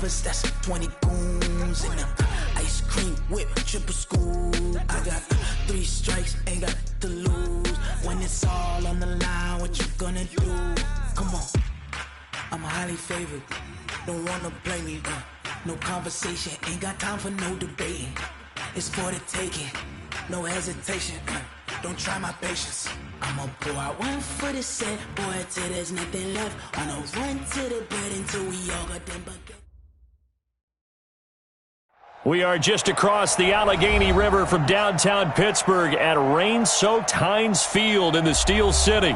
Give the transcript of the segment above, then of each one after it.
lovers, that's 20 goons. And ice cream whip, triple scoop. I got 3 strikes, ain't got to lose. When it's all on the line, what you gonna do? Come on, I'm highly favored. Don't wanna play me, no conversation, ain't got time for no debating. It's for the taking, no hesitation. Don't try my patience. I'ma pour out one for the set, boy, till there's nothing left. On a run to the bed until we all got them buckets. We are just across the Allegheny River from downtown Pittsburgh at rain-soaked Heinz Field in the Steel City.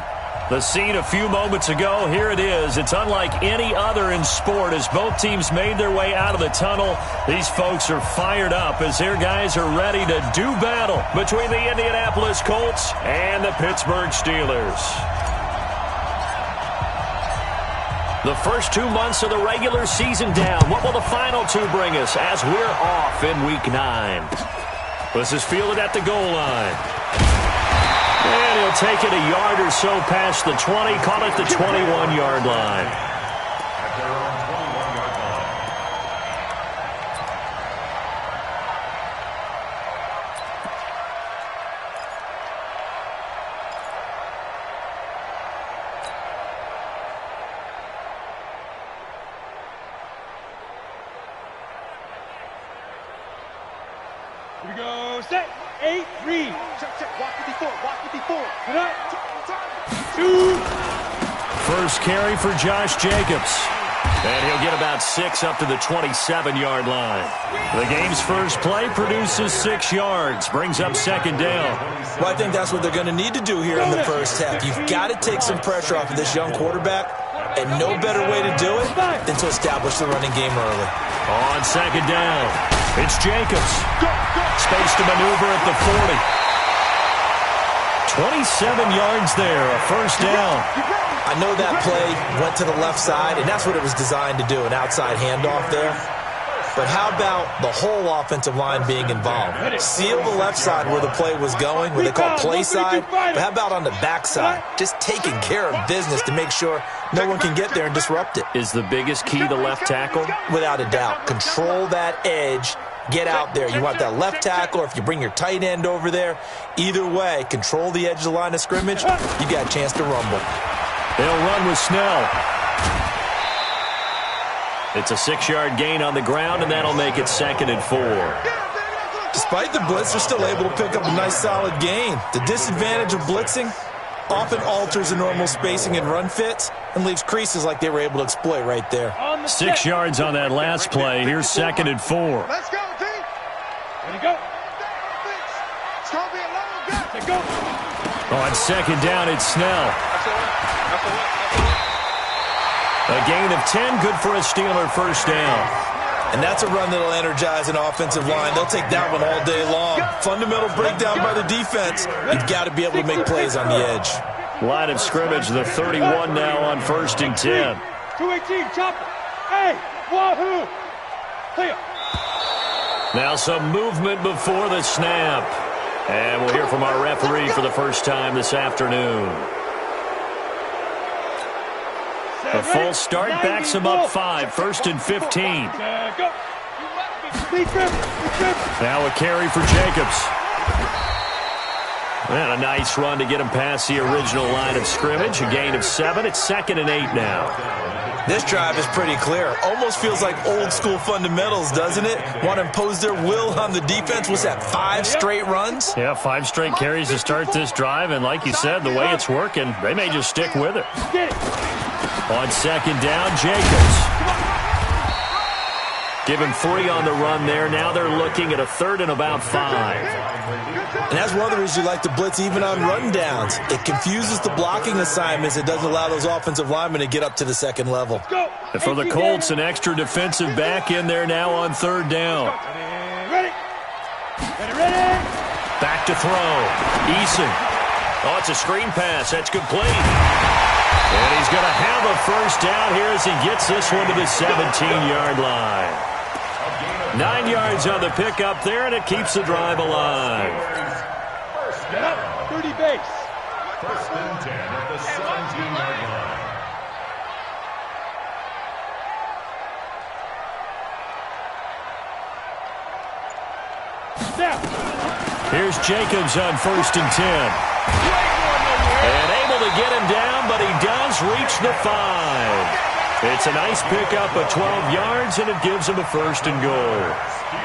The scene a few moments ago, here it is. It's unlike any other in sport as both teams made their way out of the tunnel. These folks are fired up as their guys are ready to do battle between the Indianapolis Colts and the Pittsburgh Steelers. The first 2 months of the regular season down. What will the final 2 bring us as we're off in Week 9? This is fielded at the goal line. And he'll take it a yard or so past the 20, call it the 21-yard line. Here we go, set, 8, read. Check, walk 54, walk 54. Good night. 2. First carry for Josh Jacobs. And he'll get about 6 up to the 27-yard line. The game's first play produces 6 yards, brings up second down. Well, I think that's what they're going to need to do here in the first half. You've got to take some pressure off of this young quarterback, and no better way to do it than to establish the running game early. On second down, it's Jacobs. Space to maneuver at the 40. 27 yards there, a first down. I know that play went to the left side, and that's what it was designed to do, an outside handoff there. But how about the whole offensive line being involved? Seal the left side where the play was going, what they call play side. But how about on the back side? Just taking care of business to make sure no one can get there and disrupt it. Is the biggest key the left tackle? Without a doubt. Control that edge. Get out there. You want that left tackle, or if you bring your tight end over there, either way, control the edge of the line of scrimmage, you got a chance to rumble. They'll run with Snell. It's a 6-yard gain on the ground, and that'll make it 2nd and 4. Despite the blitz, they're still able to pick up a nice solid gain. The disadvantage of blitzing often alters the normal spacing and run fits and leaves creases like they were able to exploit right there. 6 yards on that last play. Here's 2nd and 4. Let's go, team. Ready, go. It's going to be a long game. Let's go. On second down, it's Snell. A gain of 10, good for a Steeler first down. And that's a run that'll energize an offensive line. They'll take that one all day long. Fundamental breakdown by the defense. You've got to be able to make plays on the edge. Line of scrimmage, the 31 now on 1st and 10. 218, chopper. Hey, wahoo. Clear. Now some movement before the snap. And we'll hear from our referee for the first time this afternoon. A false start backs him up 5, 1st and 15. Now a carry for Jacobs. And a nice run to get him past the original line of scrimmage. A gain of 7. It's 2nd and 8 now. This drive is pretty clear. Almost feels like old school fundamentals, doesn't it? Want to impose their will on the defense. What's that, 5 straight runs? Yeah, 5 straight carries to start this drive. And like you said, the way it's working, they may just stick with it. On second down, Jacobs. Give him 3 on the run there. Now they're looking at a 3rd and about 5. And that's one of the reasons you like to blitz even on run downs. It confuses the blocking assignments. It doesn't allow those offensive linemen to get up to the second level. And for the Colts, an extra defensive back in there now on 3rd down. Ready. Back to throw. Eason. Oh, it's a screen pass. That's complete. And he's going to have a first down here as he gets this one to the 17-yard line. 9 yards on the pickup there, and it keeps the drive alive. Get up, 30 base. 1st and 10 at the 17-yard line. Here's Jacobs on 1st and 10. And able to get him down, but he does reach the 5. It's a nice pickup of 12 yards, and it gives him a 1st and goal.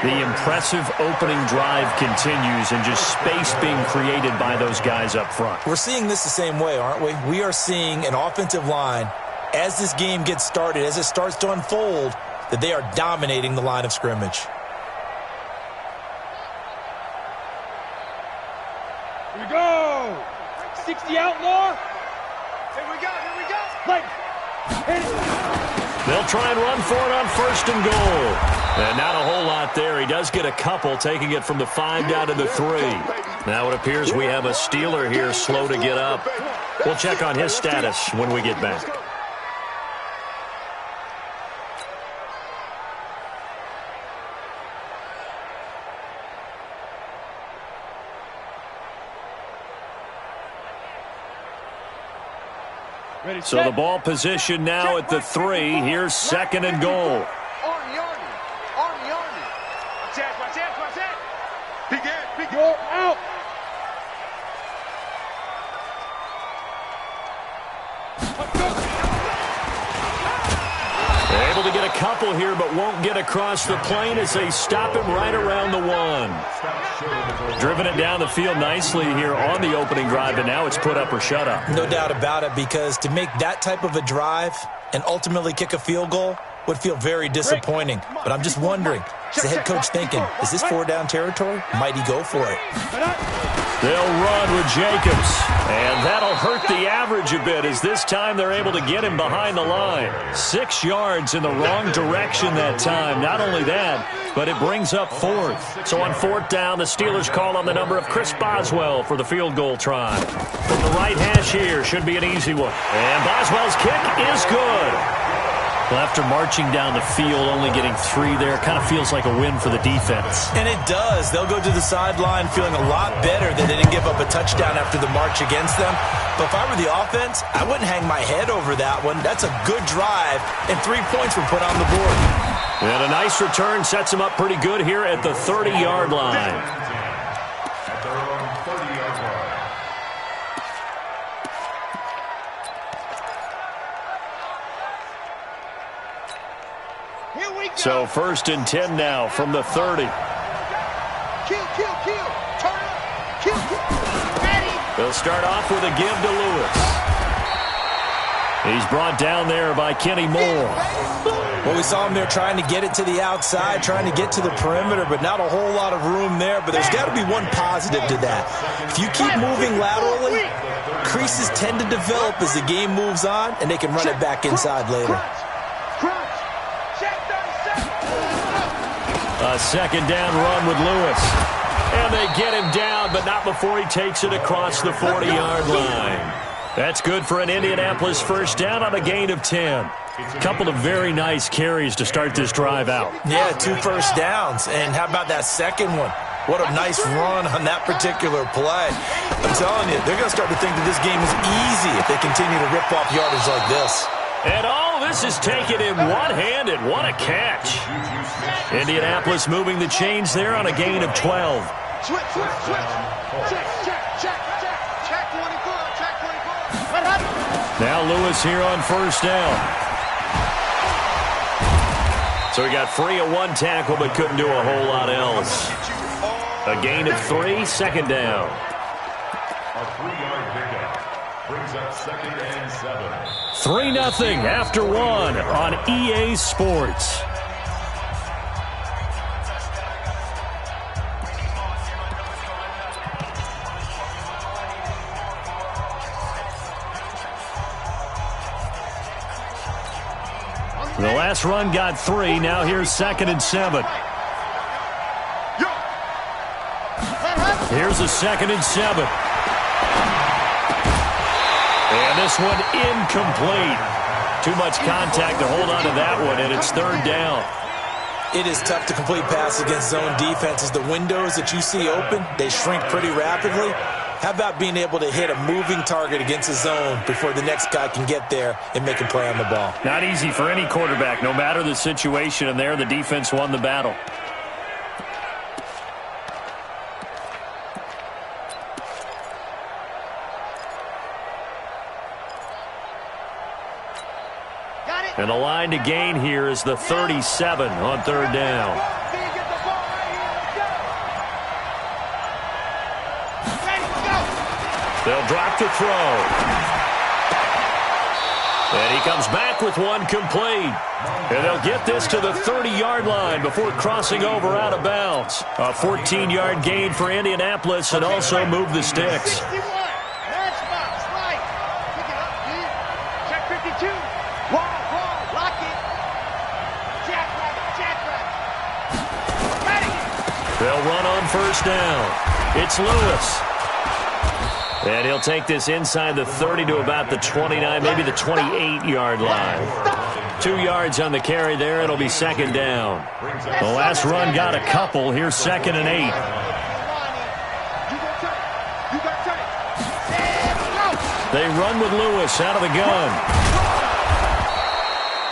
The impressive opening drive continues, and just space being created by those guys up front. We're seeing this the same way, aren't we? We are seeing an offensive line, as this game gets started, as it starts to unfold, that they are dominating the line of scrimmage. Here we go. 60 outlaw. Here we go. Here we go. Like. They'll try and run for it on 1st and goal. And not a whole lot there. He does get a couple, taking it from the 5 down to the 3. Now it appears we have a Steeler here slow to get up. We'll check on his status when we get back. So the ball position now at the 3. Here's 2nd and goal. Go out. They're able to get a couple here, but won't get across the plane as they stop him right around the 1. Driven it down the field nicely here on the opening drive, and now it's put up or shut up. No doubt about it, because to make that type of a drive and ultimately kick a field goal would feel very disappointing. But I'm just wondering, is the head coach thinking, is this 4-down territory? Might he go for it? They'll run with Jacobs, and that'll hurt the average a bit, as this time they're able to get him behind the line. 6 yards in the wrong direction that time. Not only that, but it brings up 4th. So on 4th down, the Steelers call on the number of Chris Boswell for the field goal try. From the right hash here, should be an easy one. And Boswell's kick is good. Well, after marching down the field, only getting 3 there, kind of feels like a win for the defense. And it does. They'll go to the sideline feeling a lot better that they didn't give up a touchdown after the march against them. But if I were the offense, I wouldn't hang my head over that one. That's a good drive, and 3 points were put on the board. And a nice return sets them up pretty good here at the 30-yard line. So 1st and 10 now from the 30. Kill. Turn up. Kill. Ready. They'll start off with a give to Lewis. He's brought down there by Kenny Moore. Well, we saw him there trying to get it to the outside, trying to get to the perimeter, but not a whole lot of room there. But there's got to be one positive to that. If you keep moving laterally, creases tend to develop as the game moves on, and they can run it back inside later. A 2nd down run with Lewis. And they get him down, but not before he takes it across the 40-yard line. That's good for an Indianapolis 1st down on a gain of 10. A couple of very nice carries to start this drive out. Yeah, 2 first downs. And how about that second one? What a nice run on that particular play. I'm telling you, they're going to start to think that this game is easy if they continue to rip off yardage like this. And all this is taken in one-handed. What a catch. Indianapolis moving the chains there on a gain of 12. Switch. Check 24. Now Lewis here on 1st down. So he got free of 1 tackle, but couldn't do a whole lot else. A gain of 3, 2nd down. A 3-yard pickup brings up 2nd and 7. 3-0 after 1 on EA Sports. The last run got 3. Now here's 2nd and 7. Here's a 2nd and 7. And this one incomplete. Too much contact to hold on to that one, and it's 3rd down. It is tough to complete passes against zone defenses. The windows that you see open, they shrink pretty rapidly. How about being able to hit a moving target against a zone before the next guy can get there and make a play on the ball? Not easy for any quarterback, no matter the situation, and there the defense won the battle. And the line to gain here is the 37 on third down. They'll drop to throw. And he comes back with one complete. And they'll get this to the 30-yard line before crossing over out of bounds. A 14-yard gain for Indianapolis and also move the sticks. Check 52. Lock it. They'll run on first down. It's Lewis. And he'll take this inside the 30 to about the 29, maybe the 28-yard line. 2 yards on the carry there. It'll be second down. The last run got a couple. Here's 2nd and 8. They run with Lewis out of the gun.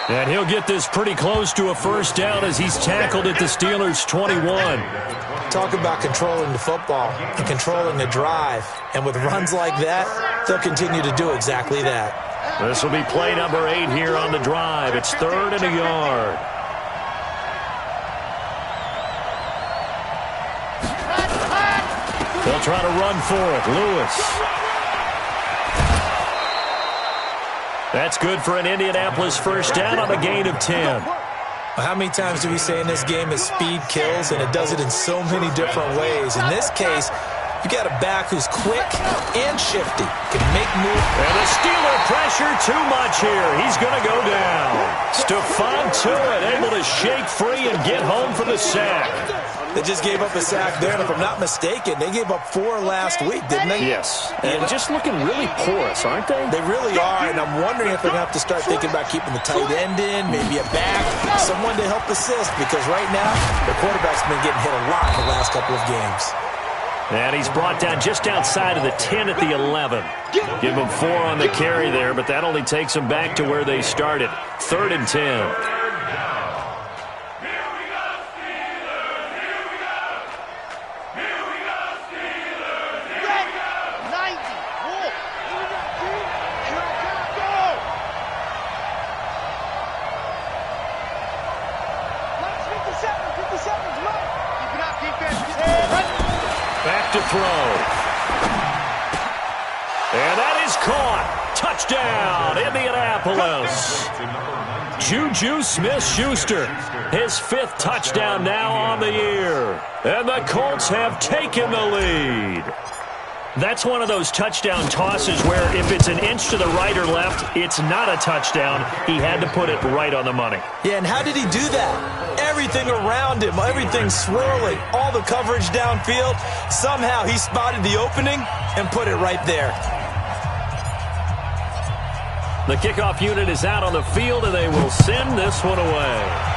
And he'll get this pretty close to a first down as he's tackled at the Steelers' 21. Talk about controlling the football and controlling the drive. And with runs like that, they'll continue to do exactly that. This will be play number 8 here on the drive. It's 3rd and a yard. They'll try to run for it. Lewis. That's good for an Indianapolis first down on a gain of 10. How many times do we say in this game that speed kills, and it does it in so many different ways? In this case, you got a back who's quick and shifty, can make moves. And the Steeler pressure too much here. He's going to go down. Stephon Tuitt able to shake free and get home for the sack. They just gave up a sack there, and if I'm not mistaken, they gave up 4 last week, didn't they? Yes. And just looking really porous, aren't they? They really are, and I'm wondering if they're going to have to start thinking about keeping the tight end in, maybe a back, someone to help assist, because right now, the quarterback's been getting hit a lot in the last couple of games. And he's brought down just outside of the 10 at the 11. Give him 4 on the carry there, but that only takes them back to where they started. 3rd and 10. To throw. And that is caught. Touchdown, Indianapolis. Juju Smith-Schuster, his 5th touchdown now on the year. And the Colts have taken the lead. That's one of those touchdown tosses where if it's an inch to the right or left, it's not a touchdown. He had to put it right on the money. Yeah, and how did he do that? Everything around him, everything swirling, all the coverage downfield. Somehow he spotted the opening and put it right there. The kickoff unit is out on the field, and they will send this one away.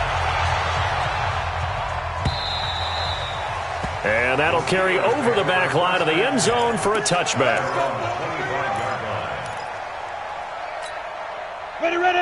And that'll carry over the back line of the end zone for a touchback.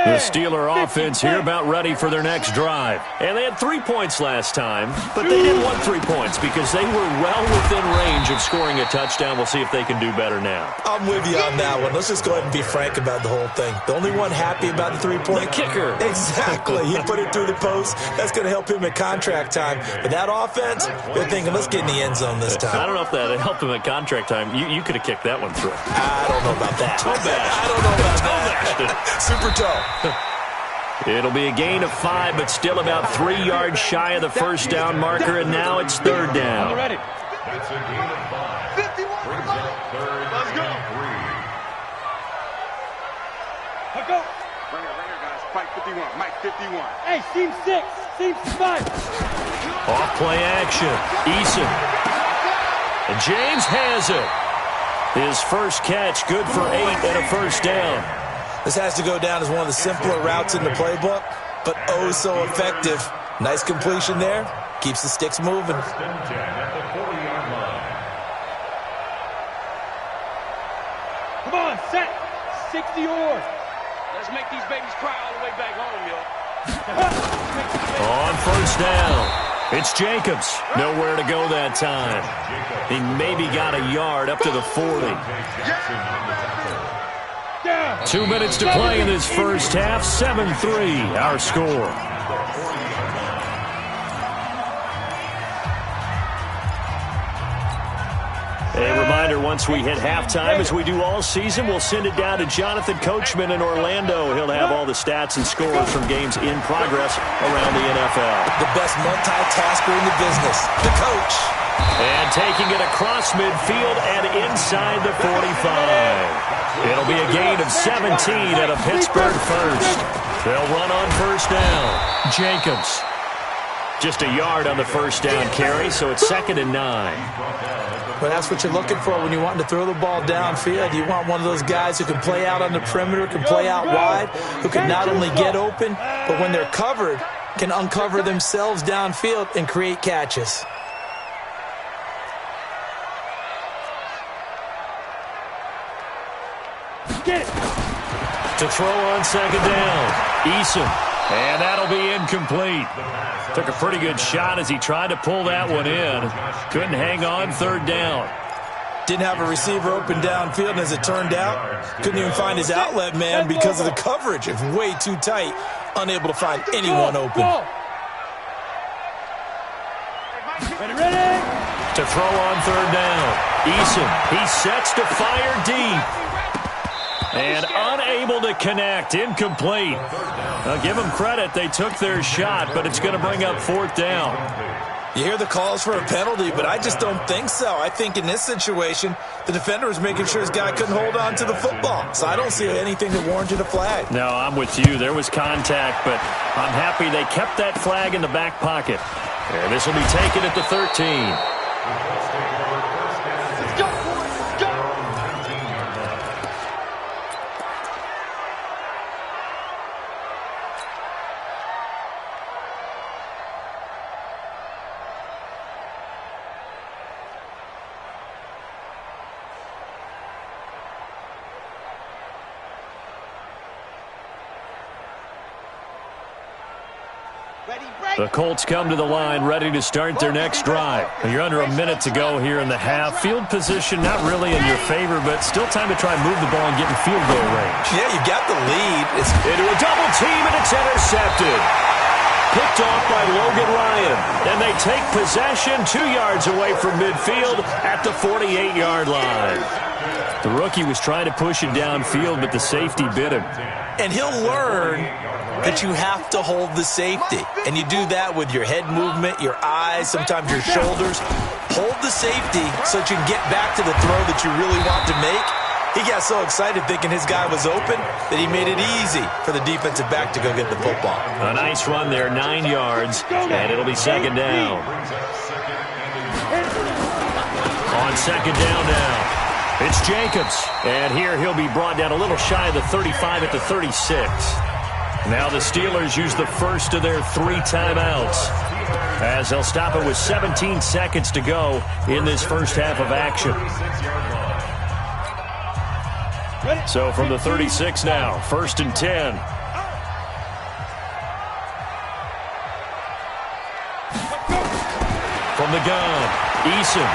The Steeler offense here about ready for their next drive. And they had 3 points last time, but they didn't want 3 points because they were well within range of scoring a touchdown. We'll see if they can do better now. I'm with you on that one. Let's just go ahead and be frank about the whole thing. The only one happy about the 3-point? The kicker. Exactly. He put it through the post. That's going to help him at contract time. But that offense, they're thinking, let's get in the end zone this time. I don't know if that helped him at contract time. You could have kicked that one through. I don't know about that. Toe bash. I don't know about that. Super toe. It'll be a gain of 5, but still about 3 yards shy of the first down marker, and now it's 3rd down. That's a gain of 5. 51. Brings up 3rd. Let's go. Let's go. Bring it, guys. Mike 51. Mike 51. Hey, seam 6. Seam 5. Off play action. Eason. And James has it. His first catch, good for 8 and a first down. This has to go down as one of the simpler routes in the playbook, but oh so effective. Nice completion there. Keeps the sticks moving. Come on, set. 60 yours. Let's make these babies cry all the way back home, yo. On first down. It's Jacobs. Nowhere to go that time. He maybe got a yard up to the 40. 2 minutes to play in this first half. 7-3, our score. A reminder, once we hit halftime, as we do all season, we'll send it down to Jonathan Coachman in Orlando. He'll have all the stats and scores from games in progress around the NFL. The best multitasker in the business, the coach. And taking it across midfield and inside the 45. It'll be a gain of 17 at a Pittsburgh first. They'll run on first down. Jacobs. Just a yard on the first down carry, so it's 2nd and 9. Well, that's what you're looking for when you want to throw the ball downfield. You want one of those guys who can play out on the perimeter, can play out wide, who can not only get open, but when they're covered, can uncover themselves downfield and create catches. To throw on 2nd down, Eason. And that'll be incomplete. Took a pretty good shot as he tried to pull that one in. Couldn't hang on 3rd down. Didn't have a receiver open downfield, and as it turned out, couldn't even find his outlet man because of the coverage. It's way too tight. Unable to find anyone open. Ready? To throw on 3rd down, Eason. He sets to fire deep. And unable to connect. Incomplete. Now, give them credit. They took their shot, but it's going to bring up 4th down. You hear the calls for a penalty, but I just don't think so. I think in this situation, the defender was making sure his guy couldn't hold on to the football. So I don't see anything that warranted a flag. No, I'm with you. There was contact, but I'm happy they kept that flag in the back pocket. And this will be taken at the 13. The Colts come to the line ready to start their next drive. You're under a minute to go here in the half. Field position not really in your favor, but still time to try and move the ball and get in field goal range. Yeah, you got the lead. It's into a double team, and it's intercepted. Picked off by Logan Ryan. And they take possession 2 yards away from midfield at the 48-yard line. The rookie was trying to push it downfield, but the safety bit him. And he'll learn that you have to hold the safety. And you do that with your head movement, your eyes, sometimes your shoulders. Hold the safety so that you can get back to the throw that you really want to make. He got so excited thinking his guy was open that he made it easy for the defensive back to go get the football. A nice run there, 9 yards, and it'll be 2nd down. On 2nd down now, it's Jacobs. And here he'll be brought down a little shy of the 35 at the 36. Now the Steelers use the first of their 3 timeouts as they'll stop it with 17 seconds to go in this first half of action. So from the 36 now, 1st and 10. From the gun, Eason.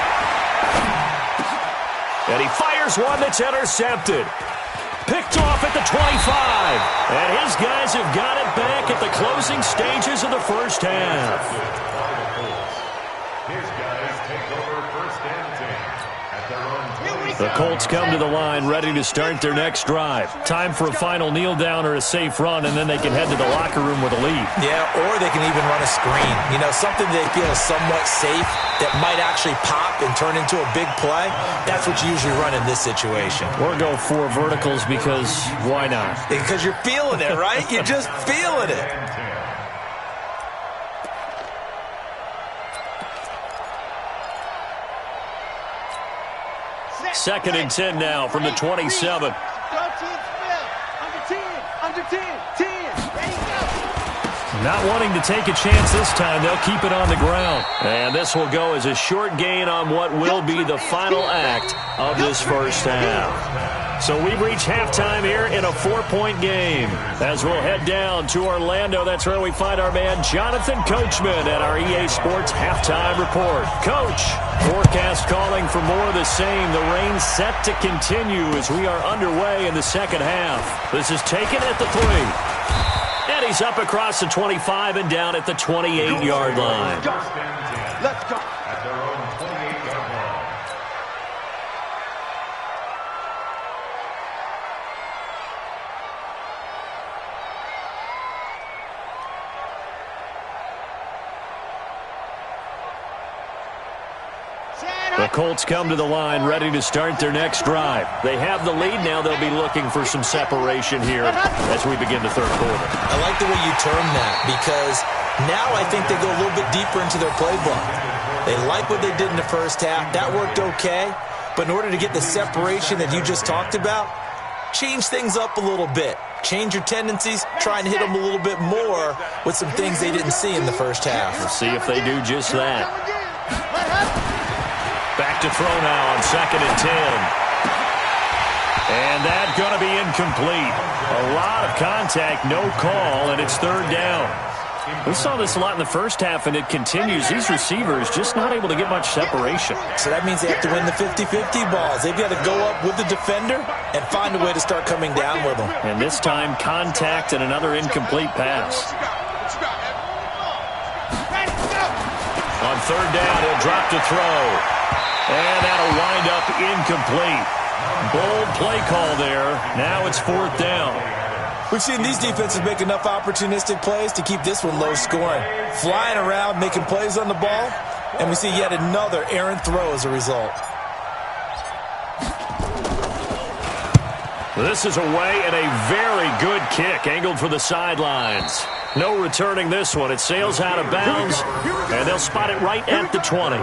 And he fires one that's intercepted. Picked off at the 25. And his guys have got it back at the closing stages of the first half. His guys take over 1st and 10 at their own 20. The Colts come to the line ready to start their next drive. Time for a final kneel down or a safe run, and then they can head to the locker room with a lead. Yeah, or they can even run a screen. You know, something they feel is somewhat safe that might actually pop and turn into a big play. That's what you usually run in this situation. Or go 4 verticals because why not? Because you're feeling it, right? You're just feeling it. Second and 10 now from the 27. Not wanting to take a chance this time, they'll keep it on the ground. And this will go as a short gain on what will be the final act of this first half. So we've reached halftime here in a 4-point game. As we'll head down to Orlando, that's where we find our man Jonathan Coachman at our EA Sports Halftime Report. Coach, forecast calling for more of the same. The rain set to continue as we are underway in the second half. This is taken at the 3. And he's up across the 25 and down at the 28-yard line. Let's go. At their own 28-yard line. The Colts come to the line ready to start their next drive. They have the lead now. They'll be looking for some separation here as we begin the third quarter. I like the way you term that because now I think they go a little bit deeper into their playbook. They like what they did in the first half. That worked okay. But in order to get the separation that you just talked about, change things up a little bit. Change your tendencies, try and hit them a little bit more with some things they didn't see in the first half. We'll see if they do just that. Back to throw now on 2nd and 10. And that's going to be incomplete. A lot of contact, no call, and it's 3rd down. We saw this a lot in the first half, and it continues. These receivers just not able to get much separation. So that means they have to win the 50-50 balls. They've got to go up with the defender and find a way to start coming down with them. And this time, contact and another incomplete pass. On 3rd down, he'll drop to throw. And that'll wind up incomplete. Bold play call there. Now it's 4th down. We've seen these defenses make enough opportunistic plays to keep this one low scoring. Flying around, making plays on the ball, and we see yet another errant throw as a result. This is away and a very good kick angled for the sidelines. No returning this one. It sails out of bounds, and they'll spot it right at the 20.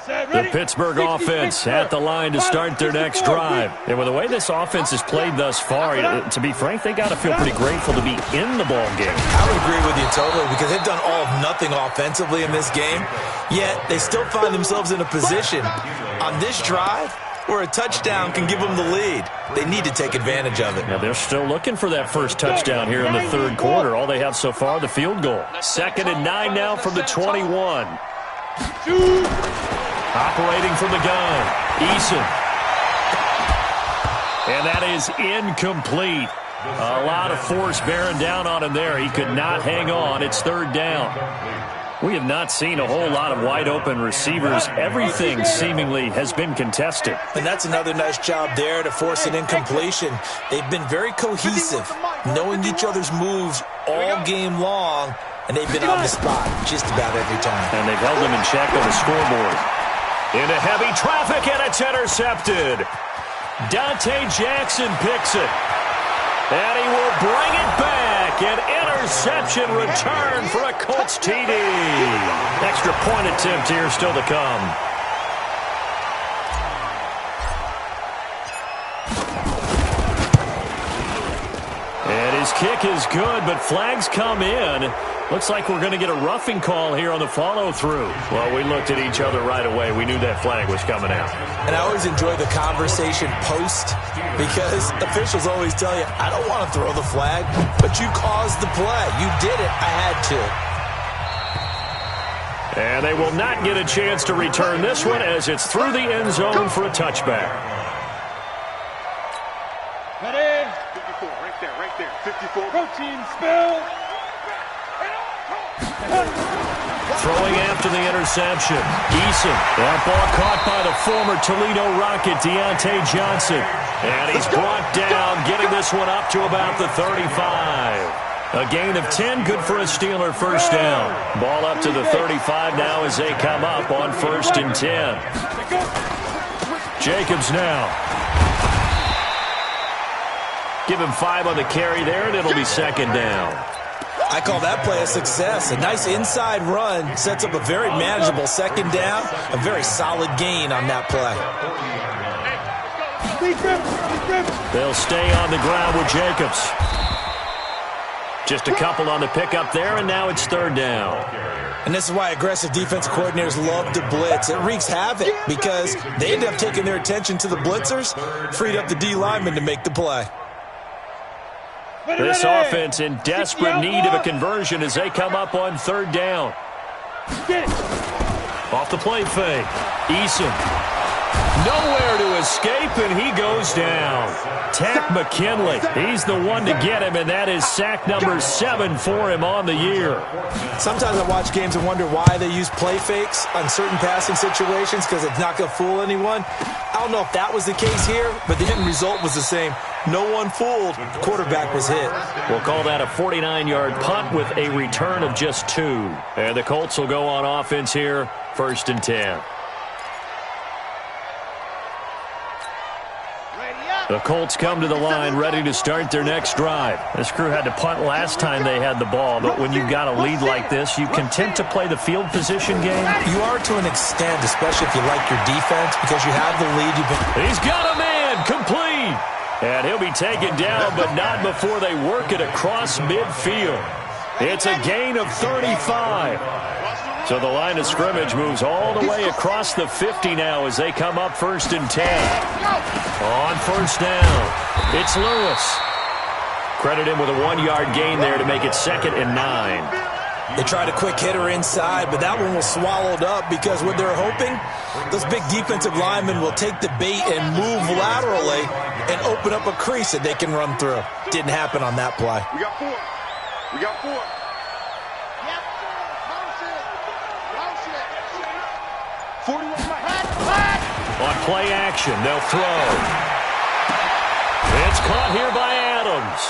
The Pittsburgh offense at the line to start their next drive. And with the way this offense has played thus far, to be frank, they got to feel pretty grateful to be in the ball game. I would agree with you totally because they've done all of nothing offensively in this game, yet they still find themselves in a position on this drive where a touchdown can give them the lead. They need to take advantage of it. Now they're still looking for that first touchdown here in the third quarter. All they have so far, the field goal. 2nd and 9 now from the 21. Operating from the gun, Eason. And that is incomplete. A lot of force bearing down on him there. He could not hang on. It's 3rd down. We have not seen a whole lot of wide-open receivers. Everything seemingly has been contested. And that's another nice job there to force an incompletion. They've been very cohesive, knowing each other's moves all game long, and they've been on the spot just about every time. And they've held them in check on the scoreboard. Into heavy traffic, and it's intercepted. Dante Jackson picks it. And he will bring it back. An interception return for a Colts TD. Extra point attempt here still to come. And his kick is good, but flags come in. Looks like we're going to get a roughing call here on the follow-through. Well, we looked at each other right away. We knew that flag was coming out. And I always enjoy the conversation post because officials always tell you, I don't want to throw the flag, but you caused the play. You did it. I had to. And they will not get a chance to return this one as it's through the end zone for a touchback. Ready? 54, right there. 54. Protein spill. Throwing after the interception. Eason. That ball caught by the former Toledo Rocket, Deontay Johnson. And he's brought down, getting this one up to about the 35. A gain of 10, good for a Steeler first down. Ball up to the 35 now as they come up on 1st and 10. Jacobs now. Give him 5 on the carry there, and it'll be 2nd down. I call that play a success. A nice inside run sets up a very manageable 2nd down. A very solid gain on that play. They'll stay on the ground with Jacobs. Just a couple on the pickup there, and now it's third down. And this is why aggressive defensive coordinators love to blitz. It wreaks havoc because they end up taking their attention to the blitzers, freed up the D lineman to make the play. This offense in desperate need of a conversion as they come up on third down. Off the play fake. Eason. Nowhere to escape, and he goes down. Tack McKinley. He's the one to get him, and that is sack number 7 for him on the year. Sometimes I watch games and wonder why they use play fakes on certain passing situations because it's not going to fool anyone. I don't know if that was the case here, but the end result was the same. No one fooled. The quarterback was hit. We'll call that a 49-yard punt with a return of just 2. And the Colts will go on offense here, 1st and 10. The Colts come to the line ready to start their next drive. This crew had to punt last time they had the ball, but when you've got a lead like this, you content to play the field position game? You are to an extent, especially if you like your defense, because you have the lead. He's got a man, complete. And he'll be taken down, but not before they work it across midfield. It's a gain of 35. So the line of scrimmage moves all the way across the 50 now as they come up 1st and 10. On first down, it's Lewis. Credit him with a 1-yard gain there to make it 2nd and 9. They tried a quick hitter inside, but that one was swallowed up because what they're hoping, those big defensive linemen will take the bait and move laterally and open up a crease that they can run through. Didn't happen on that play. We got 4. We got 4. On play action, they'll throw. It's caught here by Adams.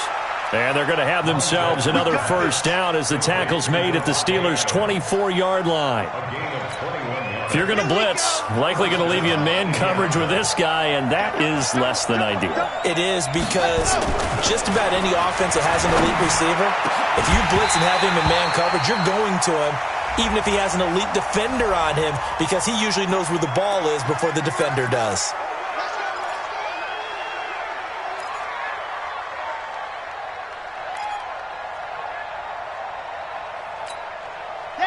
And they're going to have themselves another first down as the tackle's made at the Steelers' 24-yard line. If you're going to blitz, likely going to leave you in man coverage with this guy, and that is less than ideal. It is because just about any offense that has an elite receiver, if you blitz and have him in man coverage, you're going to him, even if he has an elite defender on him, because he usually knows where the ball is before the defender does.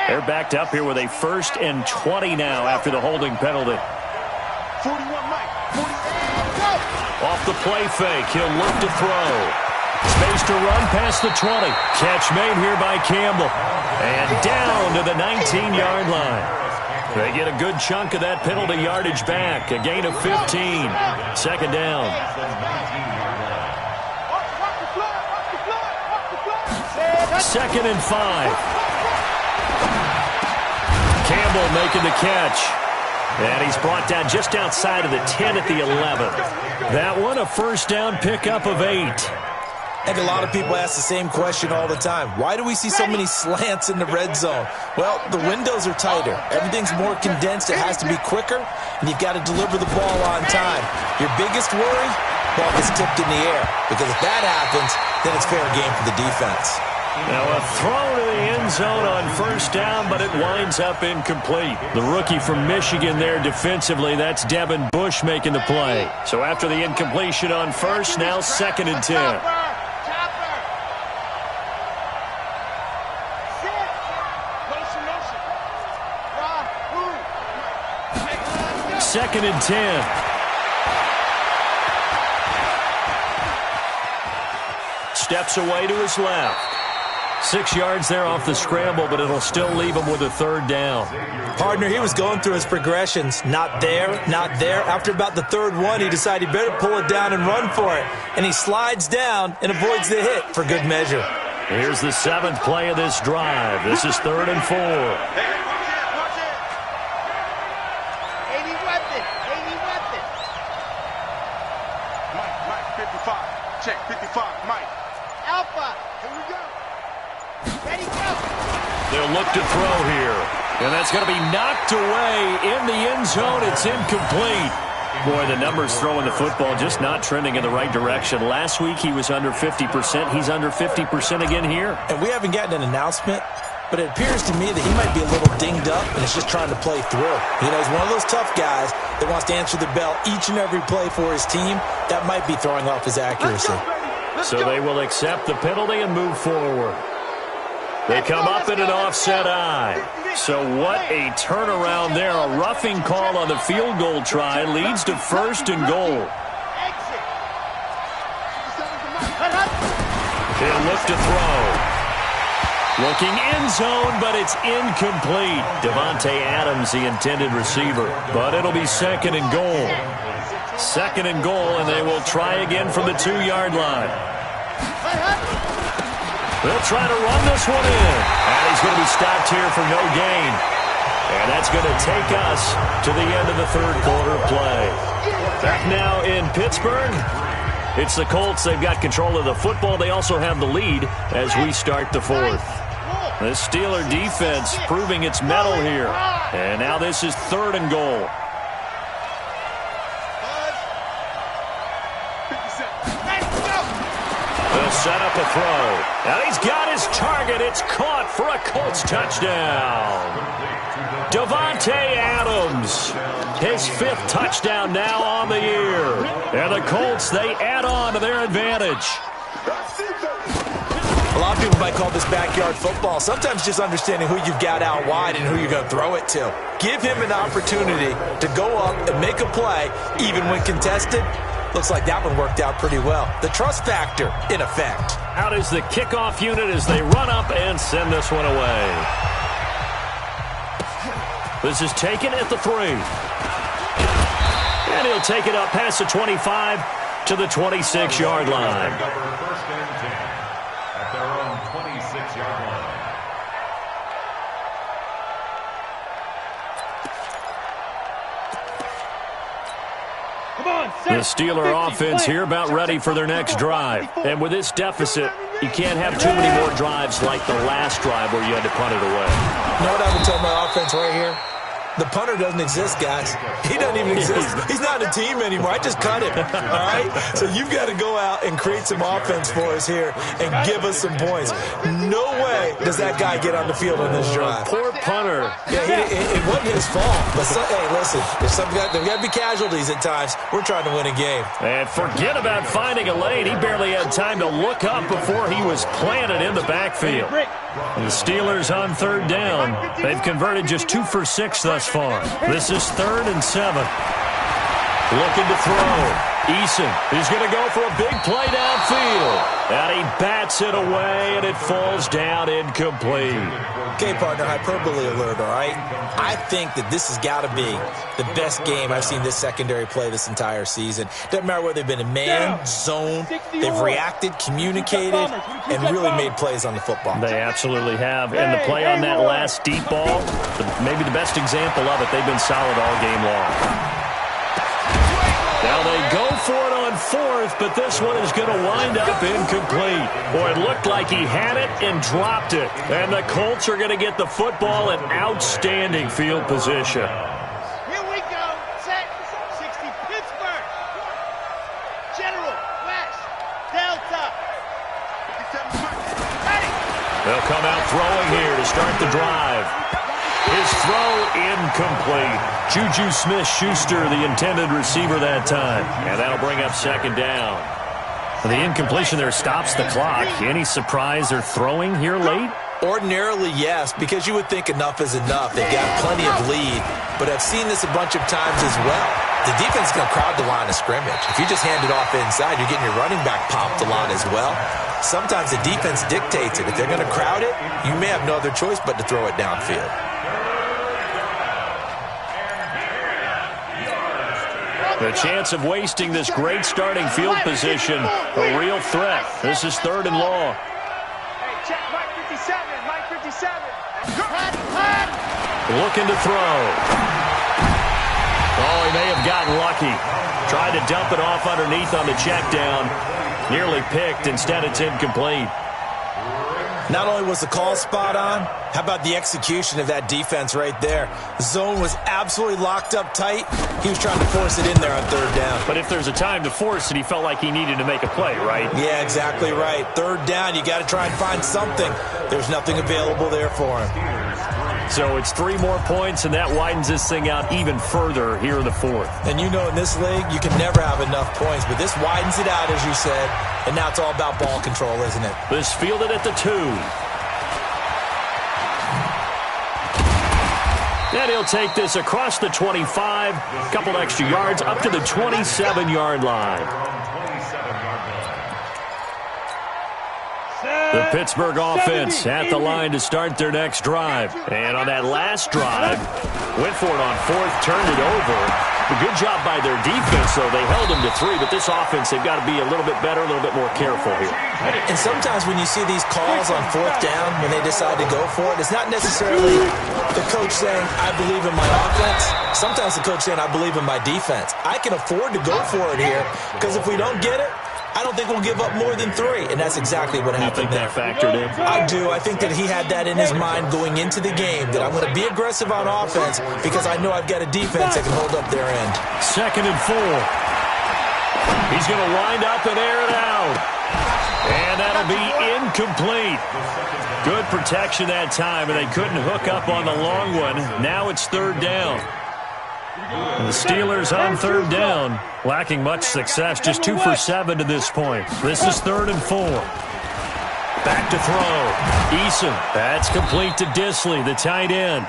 They're backed up here with a 1st and 20 now after the holding penalty. 41, Mike. 41. Off the play fake, he'll look to throw. Space to run past the 20. Catch made here by Campbell. And down to the 19-yard line. They get a good chunk of that penalty yardage back. A gain of 15. 2nd down. 2nd and 5. Campbell making the catch. And he's brought down just outside of the 10 at the 11. That one, a first down pickup of 8. I think a lot of people ask the same question all the time. Why do we see so many slants in the red zone? Well, the windows are tighter. Everything's more condensed. It has to be quicker, and you've got to deliver the ball on time. Your biggest worry? Ball gets tipped in the air. Because if that happens, then it's fair game for the defense. Now a throw to the end zone on first down, but it winds up incomplete. The rookie from Michigan there defensively, that's Devin Bush making the play. So after the incompletion on first, now 2nd and 10. Second and 10. Steps away to his left. 6 yards there off the scramble, but it'll still leave him with a 3rd down. Partner, he was going through his progressions. Not there, not there. After about the 3rd one, he decided he better pull it down and run for it. And he slides down and avoids the hit for good measure. Here's the 7th play of this drive. This is 3rd and 4. Check, 55, Mike. Alpha, here we go. Ready, go. They'll look to throw here. And that's going to be knocked away in the end zone. It's incomplete. Boy, the numbers throwing the football just not trending in the right direction. Last week he was under 50%. He's under 50% again here. And we haven't gotten an announcement but it appears to me that he might be a little dinged up and is just trying to play through. You know, he's one of those tough guys that wants to answer the bell each and every play for his team. That might be throwing off his accuracy. So they will accept the penalty and move forward. They come up in an offset eye. So what a turnaround there. A roughing call on the field goal try leads to 1st and goal. He'll look to throw. Looking end zone, but it's incomplete. Davante Adams, the intended receiver. But it'll be 2nd and goal. 2nd and goal, and they will try again from the 2-yard line. They'll try to run this one in. And he's going to be stopped here for no gain. And that's going to take us to the end of the 3rd quarter play. Back now in Pittsburgh. It's the Colts. They've got control of the football. They also have the lead as we start the 4th. The Steeler defense proving its mettle here. And now this is 3rd and goal. They'll set up a throw. And he's got his target. It's caught for a Colts touchdown. Davante Adams, his 5th touchdown now on the year. And the Colts, they add on to their advantage. A lot of people might call this backyard football. Sometimes just understanding who you've got out wide and who you're going to throw it to. Give him an opportunity to go up and make a play, even when contested. Looks like that one worked out pretty well. The trust factor in effect. Out is the kickoff unit as they run up and send this one away. This is taken at the 3. And he'll take it up past the 25 to the 26-yard line. First and 10 at their own 26-yard line. The Steeler offense here about ready for their next drive. And with this deficit, you can't have too many more drives like the last drive where you had to punt it away. You know what I would tell my offense right here? The punter doesn't exist, guys. He doesn't even exist. He's not a team anymore. I just cut him, all right? So you've got to go out and create some offense for us here and give us some points. No way does that guy get on the field on this drive. Poor punter. Yeah, it wasn't his fault. But, hey, listen, there's got to be casualties at times. We're trying to win a game. And forget about finding a lane. He barely had time to look up before he was planted in the backfield. And the Steelers on 3rd down. They've converted just 2 for 6 thus far. This is 3rd and 7. Looking to throw. Eason is going to go for a big play downfield. And he bats it away, and it falls down incomplete. Okay, partner, hyperbole alert, all right? I think that this has got to be the best game I've seen this secondary play this entire season. Doesn't matter whether they've been in man, zone, they've reacted, communicated, and really made plays on the football. They absolutely have. And the play on that last deep ball, maybe the best example of it, they've been solid all game long. Now they go for it on 4th, but this one is going to wind up incomplete. Boy, it looked like he had it and dropped it. And the Colts are going to get the football in outstanding field position. Here we go. Set. 60 Pittsburgh. General. West. Delta. Ready. They'll come out throwing here to start the drive. His throw incomplete. Juju Smith-Schuster, the intended receiver that time. And that'll bring up 2nd down. The incompletion there stops the clock. Any surprise they're throwing here late? Ordinarily, yes, because you would think enough is enough. They've got plenty of lead, but I've seen this a bunch of times as well. The defense is going to crowd the line of scrimmage. If you just hand it off inside, you're getting your running back popped a lot as well. Sometimes the defense dictates it. If they're going to crowd it, you may have no other choice but to throw it downfield. The chance of wasting this great starting field position, a real threat. This is 3rd and long. Hey, check Mike 57. Mike 57. Looking to throw. Oh, he may have gotten lucky. Tried to dump it off underneath on the check down. Nearly picked. Instead, it's incomplete. Not only was the call spot on, how about the execution of that defense right there? The zone was absolutely locked up tight. He was trying to force it in there on third down. But if there's a time to force it, he felt like he needed to make a play, right? Yeah, exactly right. Third down, you got to try and find something. There's nothing available there for him. So it's 3 more points, and that widens this thing out even further here in the fourth. And you know in this league, you can never have enough points, but this widens it out, as you said, and now it's all about ball control, isn't it? This fielded at the 2. And he'll take this across the 25, a couple extra yards, up to the 27-yard line. The Pittsburgh offense at the line to start their next drive. And on that last drive, went for it on fourth, turned it over. A good job by their defense, though. They held them to 3, but this offense, they've got to be a little bit better, a little bit more careful here. And sometimes when you see these calls on fourth down, when they decide to go for it, it's not necessarily the coach saying, I believe in my offense. Sometimes the coach saying, I believe in my defense. I can afford to go for it here, because if we don't get it, I don't think we'll give up more than 3, and that's exactly what happened there. You think that factored in? I do. I think that he had that in his mind going into the game, that I'm going to be aggressive on offense because I know I've got a defense that can hold up their end. 2nd and 4. He's going to wind up and air it out. And that'll be incomplete. Good protection that time, and they couldn't hook up on the long one. Now it's 3rd down. And the Steelers on 3rd down, lacking much success, just 2 for 7 to this point. This is 3rd and 4. Back to throw. Eason, that's complete to Disley, the tight end.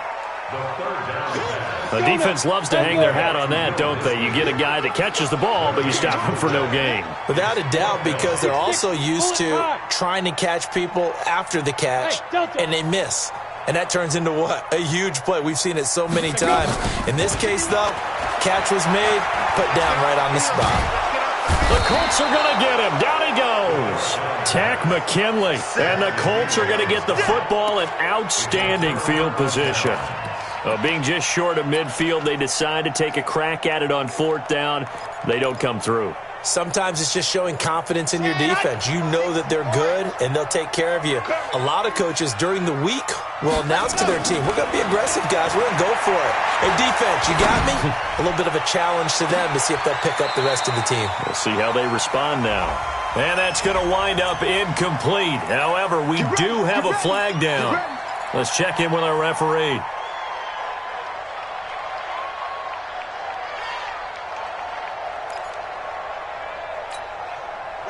The defense loves to hang their hat on that, don't they? You get a guy that catches the ball, but you stop him for no gain. Without a doubt, because they're also used to trying to catch people after the catch, and they miss. And that turns into what? A huge play. We've seen it so many times. In this case, though, catch was made, put down right on the spot. The Colts are going to get him. Down he goes. Tack McKinley. And the Colts are going to get the football in outstanding field position. Being just short of midfield, they decide to take a crack at it on 4th down. They don't come through. Sometimes it's just showing confidence in your defense. You know that they're good, and they'll take care of you. A lot of coaches during the week will announce to their team, we're going to be aggressive, guys. We're going to go for it. Hey, defense, you got me? A little bit of a challenge to them to see if they'll pick up the rest of the team. We'll see how they respond now. And that's going to wind up incomplete. However, we do have a flag down. Let's check in with our referee.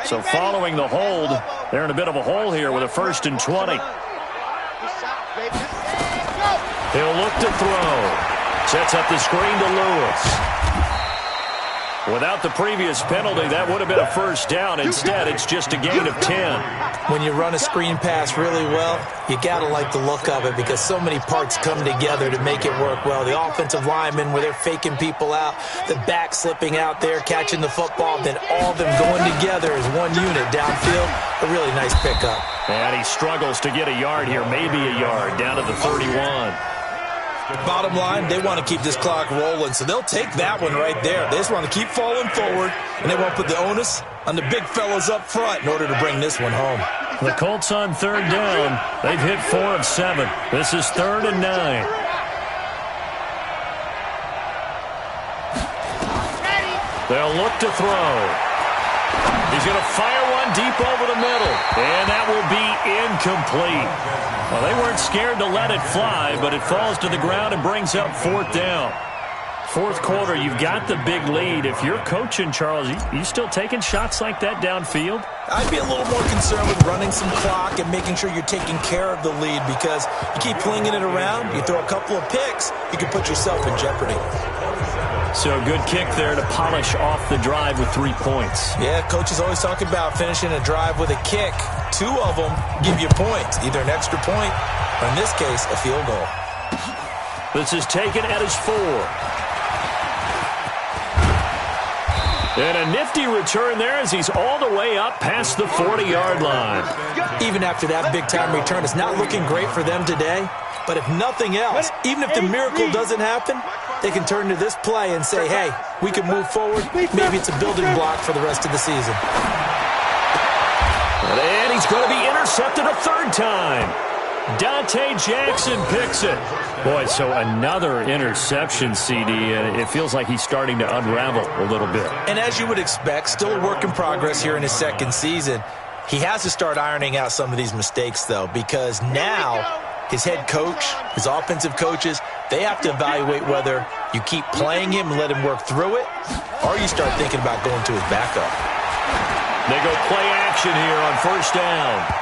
So following the hold, they're in a bit of a hole here with a 1st and 20. He'll look to throw. Sets up the screen to Lewis. Without the previous penalty, that would have been a 1st down. Instead, it's just a gain of 10. When you run a screen pass really well, you got to like the look of it because so many parts come together to make it work well. The offensive linemen, where they're faking people out, the back slipping out there, catching the football, then all of them going together as one unit downfield. A really nice pickup. And he struggles to get a yard here, maybe a yard, down to the 31. Bottom line, they want to keep this clock rolling, so they'll take that one right there. They just want to keep falling forward, and they won't put the onus on the big fellas up front in order to bring this one home. The Colts on 3rd down. They've hit 4 of 7. This is 3rd and 9. They'll look to throw. He's going to fire one deep over the middle, and that will be incomplete. Well, they weren't scared to let it fly, but it falls to the ground and brings up 4th down. 4th quarter, you've got the big lead. If you're coaching, Charles, you still taking shots like that downfield? I'd be a little more concerned with running some clock and making sure you're taking care of the lead because you keep flinging it around, you throw a couple of picks, you can put yourself in jeopardy. So a good kick there to polish off the drive with 3 points. Yeah, coaches always talk about finishing a drive with a kick. 2 of them give you points, either an extra point or, in this case, a field goal. This is taken at his 4. And a nifty return there as he's all the way up past the 40-yard line. Even after that big-time return, it's not looking great for them today. But if nothing else, even if the miracle doesn't happen, they can turn to this play and say, hey, we can move forward. Maybe it's a building block for the rest of the season. And he he's going to be intercepted a third time. Dante Jackson picks it. Boy, so another interception, CD, and it feels like he's starting to unravel a little bit. And as you would expect, still a work in progress here in his second season. He has to start ironing out some of these mistakes, though, because now his head coach, his offensive coaches, they have to evaluate whether you keep playing him and let him work through it, or you start thinking about going to his backup. They go play action here on first down.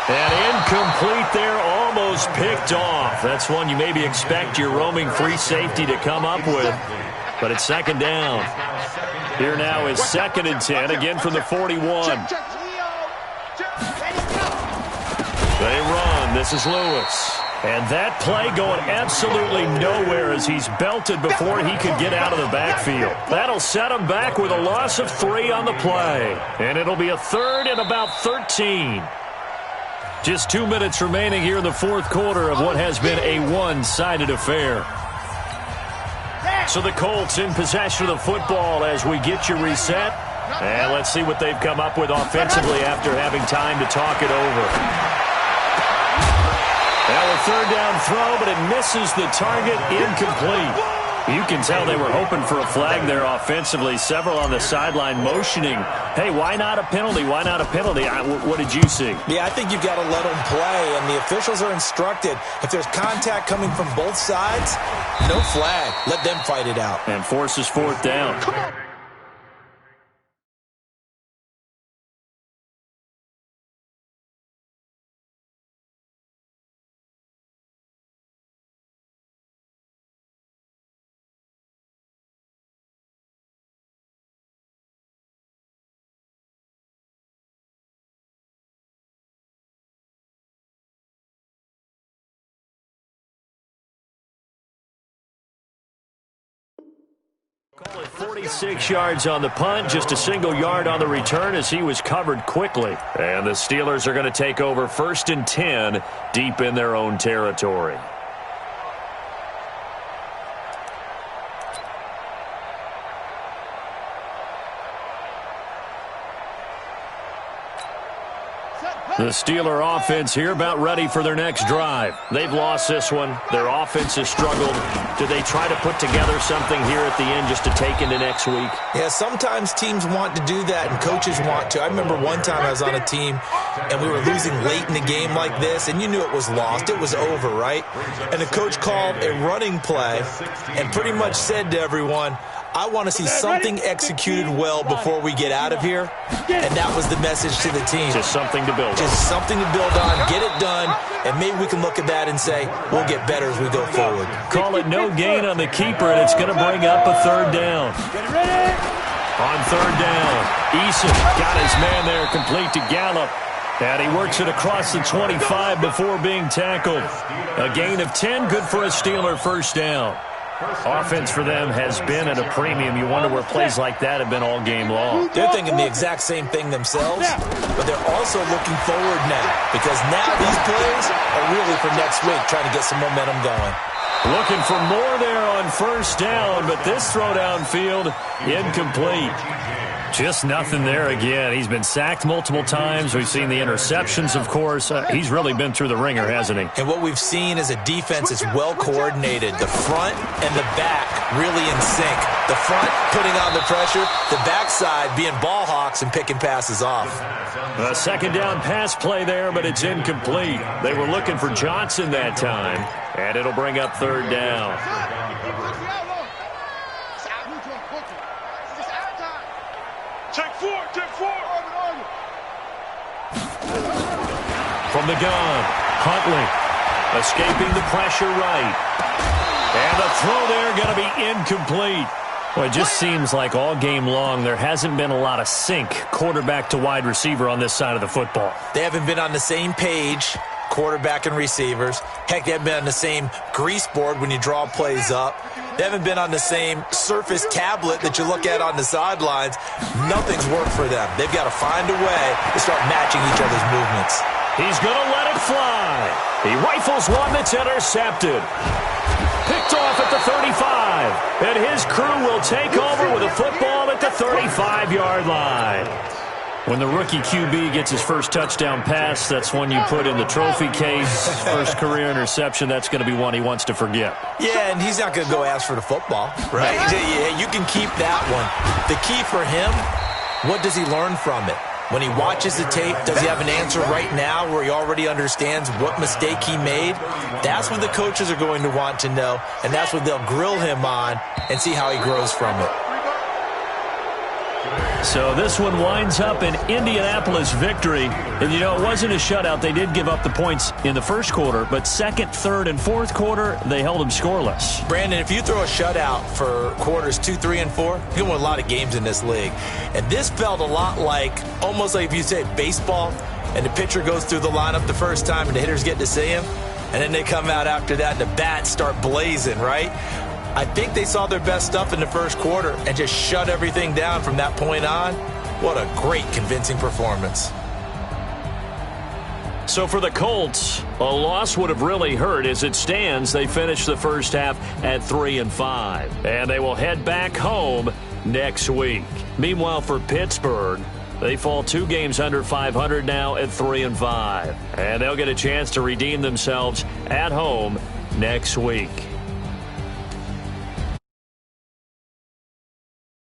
And incomplete there, almost picked off. That's one you maybe expect your roaming free safety to come up with. But it's second down. Here now is 2nd and 10, again from the 41. They run. This is Lewis. And that play going absolutely nowhere as he's belted before he could get out of the backfield. That'll set him back with a loss of 3 on the play. And it'll be a 3rd and about 13. Just 2 minutes remaining here in the fourth quarter of what has been a one-sided affair. So the Colts in possession of the football as we get you reset. And let's see what they've come up with offensively after having time to talk it over. Well, a third down throw, but it misses the target, incomplete. You can tell they were hoping for a flag there offensively. Several on the sideline motioning, hey, why not a penalty? Why not a penalty? What did you see? Yeah, I think you've got to let them play, and the officials are instructed. If there's contact coming from both sides, no flag. Let them fight it out. And forces fourth down. Come on. Call it 46 yards on the punt, just a single yard on the return as he was covered quickly. And the Steelers are going to take over 1st and 10 deep in their own territory. The Steeler offense here about ready for their next drive. They've lost this one. Their offense has struggled. Do they try to put together something here at the end just to take into next week? Yeah, sometimes teams want to do that and coaches want to. I remember one time I was on a team and we were losing late in the game like this, and you knew it was lost. It was over, right? And the coach called a running play and pretty much said to everyone, I want to see something executed well before we get out of here. And that was the message to the team. Just something to build on. Just something to build on, get it done, and maybe we can look at that and say, we'll get better as we go forward. Call it no gain on the keeper, and it's going to bring up a third down. On third down, Eason got his man there complete to Gallup. And he works it across the 25 before being tackled. A gain of 10, good for a Steeler first down. Offense for them has been at a premium. You wonder where plays like that have been all game long. They're thinking the exact same thing themselves, but they're also looking forward now because now these plays are really for next week, trying to get some momentum going. Looking for more there on first down, but this throw downfield incomplete. Just nothing there again. He's been sacked multiple times. We've seen the interceptions, of course. He's really been through the ringer, hasn't he? And what we've seen is a defense that's well coordinated. The front and the back really in sync. The front putting on the pressure, the backside being ball hawks and picking passes off. A second down pass play there, but it's incomplete. They were looking for Johnson that time, and it'll bring up third down. Check four. From the gun, Huntley escaping the pressure right. And the throw there going to be incomplete. Well, it just seems like all game long there hasn't been a lot of sync quarterback to wide receiver on this side of the football. They haven't been on the same page, quarterback and receivers. Heck, they haven't been on the same grease board when you draw plays up. They haven't been on the same Surface tablet that you look at on the sidelines. Nothing's worked for them. They've got to find a way to start matching each other's movements. He's going to let it fly. He rifles one that's intercepted. Picked off at the 35. And his crew will take over with a football at the 35-yard line. When the rookie QB gets his first touchdown pass, that's one you put in the trophy case. First career interception, that's going to be one he wants to forget. Yeah, and he's not going to go ask for the football, right? You can keep that one. The key for him, what does he learn from it? When he watches the tape, does he have an answer right now where he already understands what mistake he made? That's what the coaches are going to want to know, and that's what they'll grill him on and see how he grows from it. So this one winds up an Indianapolis victory. And, you know, it wasn't a shutout. They did give up the points in the first quarter, but second, third, and fourth quarter, they held them scoreless. Brandon, if you throw a shutout for quarters 2, 3, and 4, you can win a lot of games in this league. And this felt a lot like, almost like if you say baseball, and the pitcher goes through the lineup the first time and the hitters get to see him, and then they come out after that and the bats start blazing, right? I think they saw their best stuff in the first quarter and just shut everything down from that point on. What a great, convincing performance. So for the Colts, a loss would have really hurt. As it stands, they finished the first half at 3-5. And they will head back home next week. Meanwhile, for Pittsburgh, they fall 2 games under 500 now at 3-5. And they'll get a chance to redeem themselves at home next week.